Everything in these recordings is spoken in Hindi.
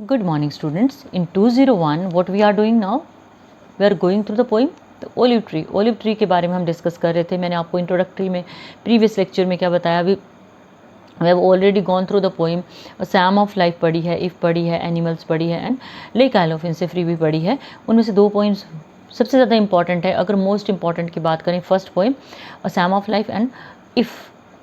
Good morning students. In 201 what we are doing now? We are going through the poem The Olive Tree. Olive Tree के बारे में हम डिस्कस कर रहे थे. मैंने आपको इंट्रोडक्टरी में प्रीवियस लेक्चर में क्या बताया. अभी we have already gone through the poem. Sam of life पढ़ी है, इफ़ पढ़ी है, एनिमल्स पढ़ी है एंड लेक आइल ऑफ इंसेफ्री भी पढ़ी है. उनमें से दो पोइम्स सबसे ज़्यादा इंपॉर्टेंट है. अगर मोस्ट इंपॉर्टेंट की बात करें, first poem Sam of life and if,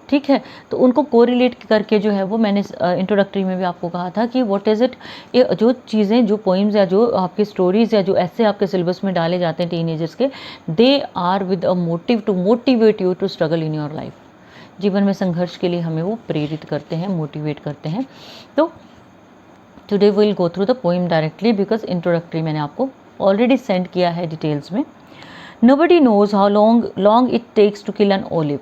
ठीक है. तो उनको कोरिलेट करके जो है वो मैंने इंट्रोडक्टरी में भी आपको कहा था कि व्हाट इज़ इट, ये जो चीज़ें, जो पोइम्स या जो आपके स्टोरीज़ या जो ऐसे आपके सिलेबस में डाले जाते हैं टीनेजर्स के, they are with a motive to motivate you to struggle in your life. जीवन में संघर्ष के लिए हमें वो प्रेरित करते हैं, मोटिवेट करते हैं. तो today will go through the poem directly because introductory मैंने आपको ऑलरेडी सेंड किया है डिटेल्स में. Nobody knows how long it takes to kill an olive.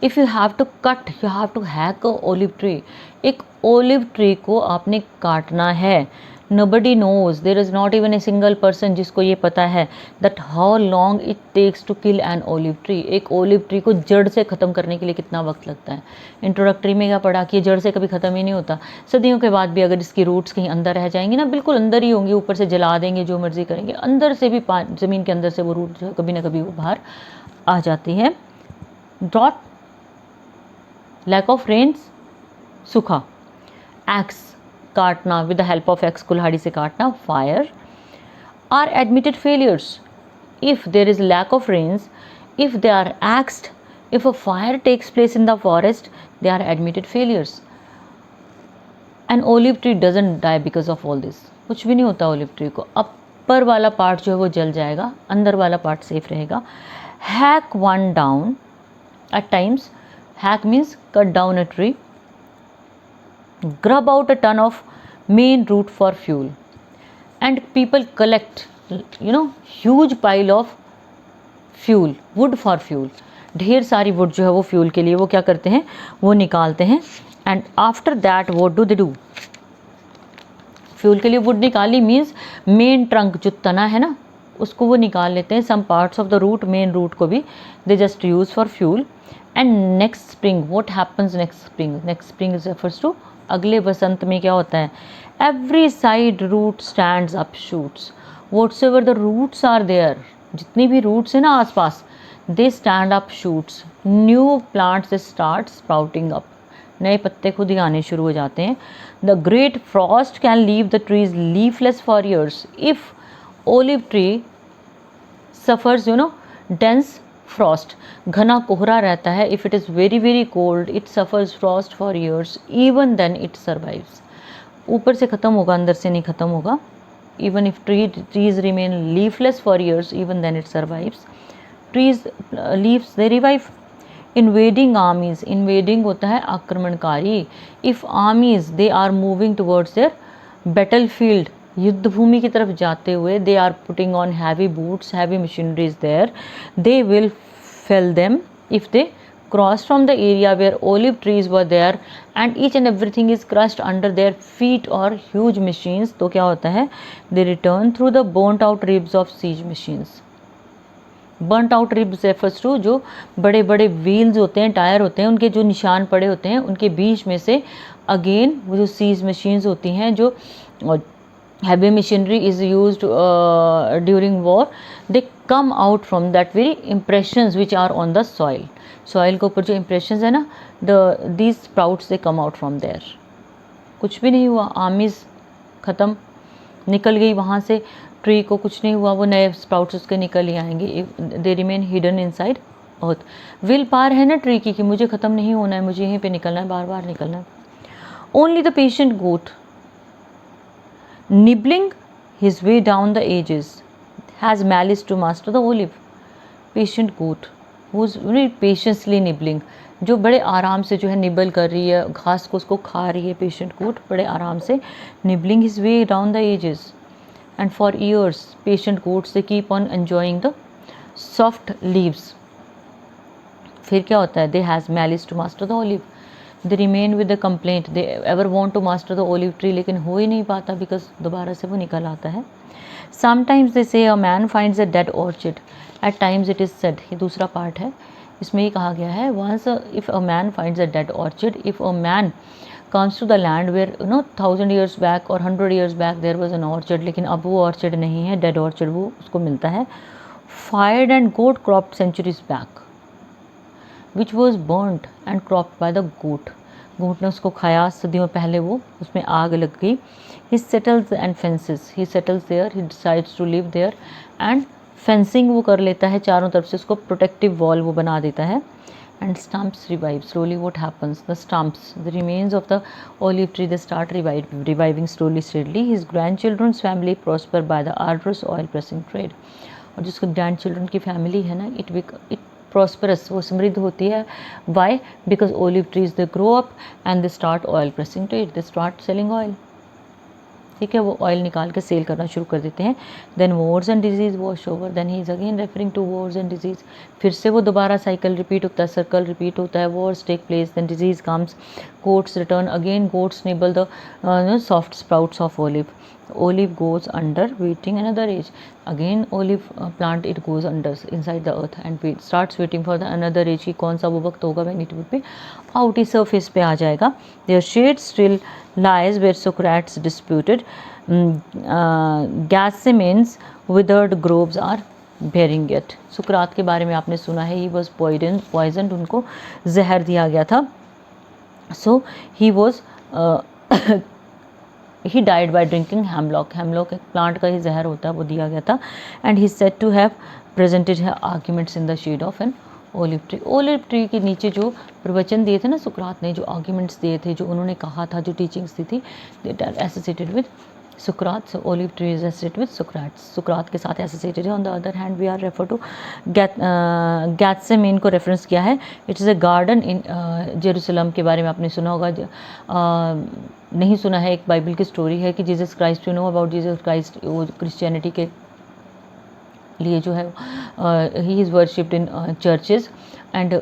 If you have to cut, you have to hack a olive tree. एक ओलिव ट्री को आपने काटना है. Nobody knows, there is not even a single person जिसको ये पता है that how long it takes to kill an olive tree. एक ओलिव ट्री को जड़ से ख़त्म करने के लिए कितना वक्त लगता है. इंट्रोडक्टरी में क्या पढ़ा कि जड़ से कभी ख़त्म ही नहीं होता. सदियों के बाद भी अगर इसकी रूट्स कहीं अंदर रह जाएंगी ना, बिल्कुल अंदर ही होंगी, ऊपर से जला देंगे, जो मर्जी करेंगे, अंदर से भी ज़मीन के अंदर से वो रूट जो है कभी ना कभी वो बाहर आ जाती है. ड्रॉट, लैक ऑफ रेन्स, सूखा. एक्स, काटना, with the help of axe, कुल्हाड़ी से काटना. Fire are admitted failures if there is lack of rains, if they are axed, if a fire takes place in the forest, they are admitted failures. An olive tree doesn't die because of all this. कुछ भी नहीं होता ओलिव ट्री को. अपर वाला पार्ट जो है वो जल जाएगा, अंदर वाला पार्ट सेफ रहेगा. Hack one down at times. Hack means cut down a tree. Grub out a ton of main root for fuel. And people collect, huge pile of fuel, wood for fuel. ढेर सारी wood जो है वो fuel के लिए वो क्या करते हैं, वो निकालते हैं. And after that what do they do? Fuel के लिए wood निकाली means main trunk जो तना है ना, उसको वो निकाल लेते हैं. Some parts of the root, main root को भी they just use for fuel. And next spring, what happens next spring? Next spring refers to अगले बसंत में क्या होता है? Every side root stands up shoots. Whatsoever the roots are there, जितनी भी रूट्स है ना आसपास, they stand up shoots. New plants start sprouting up. नए पत्ते खुद ही आने शुरू हो जाते हैं. The great frost can leave the trees leafless for years. If olive tree suffers dense frost, घना कोहरा रहता है. If it is very very cold, it suffers frost for years, even then it survives. ऊपर से ख़त्म होगा, अंदर से नहीं ख़त्म होगा. Even if trees remain leafless for years, even then it survives. Trees leaves they revive. Invading armies, invading होता है आक्रमणकारी. If armies they are moving towards their battlefield, युद्ध भूमि की तरफ जाते हुए, they are putting on heavy boots, heavy machineries there, they will fell them if they cross from the area where olive trees were there and each and everything is crushed under their feet और ह्यूज मशीन्स. तो क्या होता है? They return through the burnt out ribs of these machines. Burnt out ribs refers to जो बड़े बड़े व्हील्स होते हैं, टायर होते हैं, उनके जो निशान पड़े होते हैं, उनके बीच में से अगेन वो जो सीज मशीन्स होती हैं, जो heavy machinery is used during war, they come out from that very impressions which are on the soil. soil के ऊपर जो impressions है ना, these sprouts they come out from there. कुछ भी नहीं हुआ, आर्मीज ख़त्म, निकल गई वहाँ से. ट्री को कुछ नहीं हुआ, वो नए स्प्राउट्स उसके निकल ही आएंगे. They remain hidden inside earth. Will power है ना ट्री की कि मुझे ख़त्म नहीं होना है, मुझे यहीं पे निकलना है, बार बार निकलना है. Only the patient goat nibbling his way down the edges has malice to master the olive. Patient goat who's very patiently nibbling, जो बड़े आराम से जो है निबल कर रही है, घास को उसको खा रही है. पेशेंट गोट बड़े आराम से. nibbling his way down the edges and for years patient goats they keep on enjoying the soft leaves. फिर क्या होता है? they has malice to master the olive. They remain with the complaint, they ever want to master the olive tree, लेकिन हो ही नहीं पाता बिकॉज दोबारा से वो निकल आता है. Sometimes they say a man finds a dead orchard, at times it is said. ये दूसरा पार्ट है, इसमें ये कहा गया है once if a man finds a dead orchard, if a man comes to the land where 1000 years back और 100 years back there was an orchard, लेकिन अब वो orchard नहीं है, dead orchard वो उसको मिलता है. Fired and goat cropped centuries back, which was burnt and cropped by the goat. गोट ने उसको खाया, सदियों पहले वो उसमें आग लग गई. He settles and fences. He settles there. He decides to live there and fencing वो कर लेता है चारों तरफ से, उसको protective wall वो बना देता है. And stumps revive. Slowly what happens? The stumps, the remains of the olive tree, they start reviving slowly, steadily. His grandchildren's family prosper by the arduous oil pressing trade. और जिसको grandchildren की family है ना, it prosperous, वो समृद्ध होती है. Why? Because olive trees they grow up and they start oil pressing trade. They start selling oil. ठीक है, वो ऑयल निकाल के सेल करना शुरू कर देते हैं. Then wars and disease wash over. Then he is again referring to wars and disease. फिर से वो दोबारा साइकिल रिपीट होता है, सर्कल रिपीट होता है. Wars take place, then disease comes, goats return again, goats nibble the soft sprouts of olive. Olive goes under waiting another age. Again olive plant it goes under inside the earth and starts waiting for the another age. कि कौन सा वो वक्त होगा when it will be outy surface पे आ जाएगा. Their shade still lies where Socrates disputed. Gethsemane's withered groves are bearing it. सुकरात के बारे में आपने सुना है, he was poisoned, उनको जहर दिया गया था. So he was he died by drinking hemlock. Hemlock एक प्लांट का ही जहर होता है, वो दिया गया था. And he said to have presented her arguments in the shade of an olive tree. olive tree के नीचे जो प्रवचन दिए थे ना सुकरात ने, जो आर्ग्यूमेंट्स दिए थे, जो उन्होंने कहा था, जो टीचिंग्स दी थी, that are associated with Socrates. So olive tree is associated with Socrates. सुकरात के साथ associated है. On the other hand we are refer to Gethsemane को रेफरेंस किया है. It is a garden in Jerusalem के बारे में आपने सुना होगा. नहीं सुना है, एक बाइबल की स्टोरी है कि Jesus Christ, you know about Jesus Christ, वो क्रिश्चियनिटी के लिए जो है he is worshipped in churches. And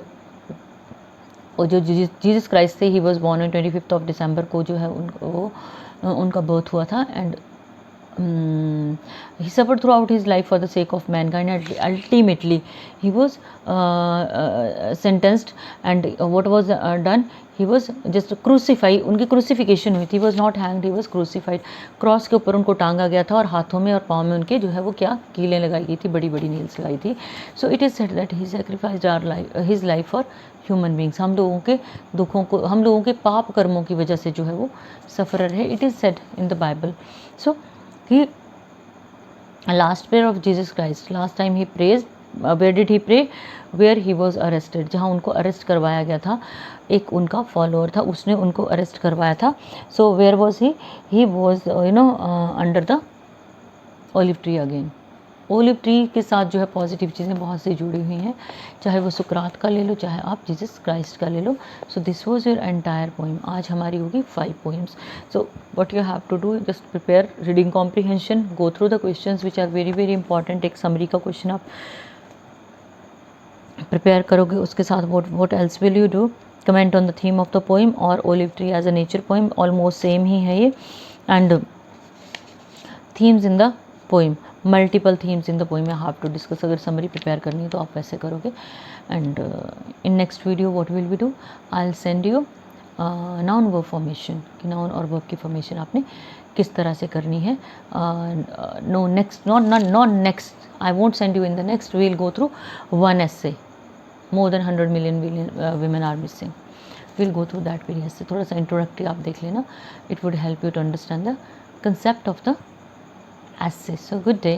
जो जीसस क्राइस्ट थे, ही वॉज बॉर्न ऑन 25 दिसंबर को जो है उनका बर्थ हुआ था. And he suffered throughout his life for the sake of mankind, and ultimately he was sentenced. And what was done? He was just crucified. उनकी क्रूसिफिकेशन हुई थी. He was not hanged, he was crucified. Cross के ऊपर उनको टांगा गया था और हाथों में और पाँव में उनके जो है वो क्या कीलें लगाई गई थी, बड़ी बड़ी नील्स लगाई थी. So it is said that he sacrificed our life, his life for human beings. हम लोगों के दुखों को, हम लोगों के पाप कर्मों की वजह से जो है वो सफ़रर है. It is said in the Bible. So he last prayer of Jesus Christ, last time he prays, where did he pray? Where he was arrested. जहाँ उनको अरेस्ट करवाया गया था, एक उनका फॉलोअर था, उसने उनको अरेस्ट करवाया था. So where was he? He was under the olive tree again. Olive tree के साथ जो है पॉजिटिव चीज़ें बहुत सी जुड़ी हुई हैं, चाहे वो सुकरात का ले लो, चाहे आप जीसस क्राइस्ट का ले लो. So this was your entire poem. आज हमारी होगी 5 poems. So what you have to do, just prepare reading comprehension, go through the questions which are very very important. एक समरी का क्वेश्चन आप प्रिपेयर करोगे, उसके साथ what else will you do, comment on the theme of the poem और olive tree as a nature poem. Almost same ही है ये. And themes in the poem, multiple themes in the poem I have to discuss. अगर समरी प्रिपेयर करनी है तो आप वैसे करोगे. And in next video what will we do, I will send you noun verb formation, कि नाउन और वर्ब की फॉर्मेशन आपने किस तरह से करनी है. No next, not next, I won't send you in the next. We will go through one essay, more than 100 million women are missing. We'll go through that very essay. थोड़ा सा इंट्रोडक्टरी आप देख लेना. It would help you to understand the concept of the essay. So good day.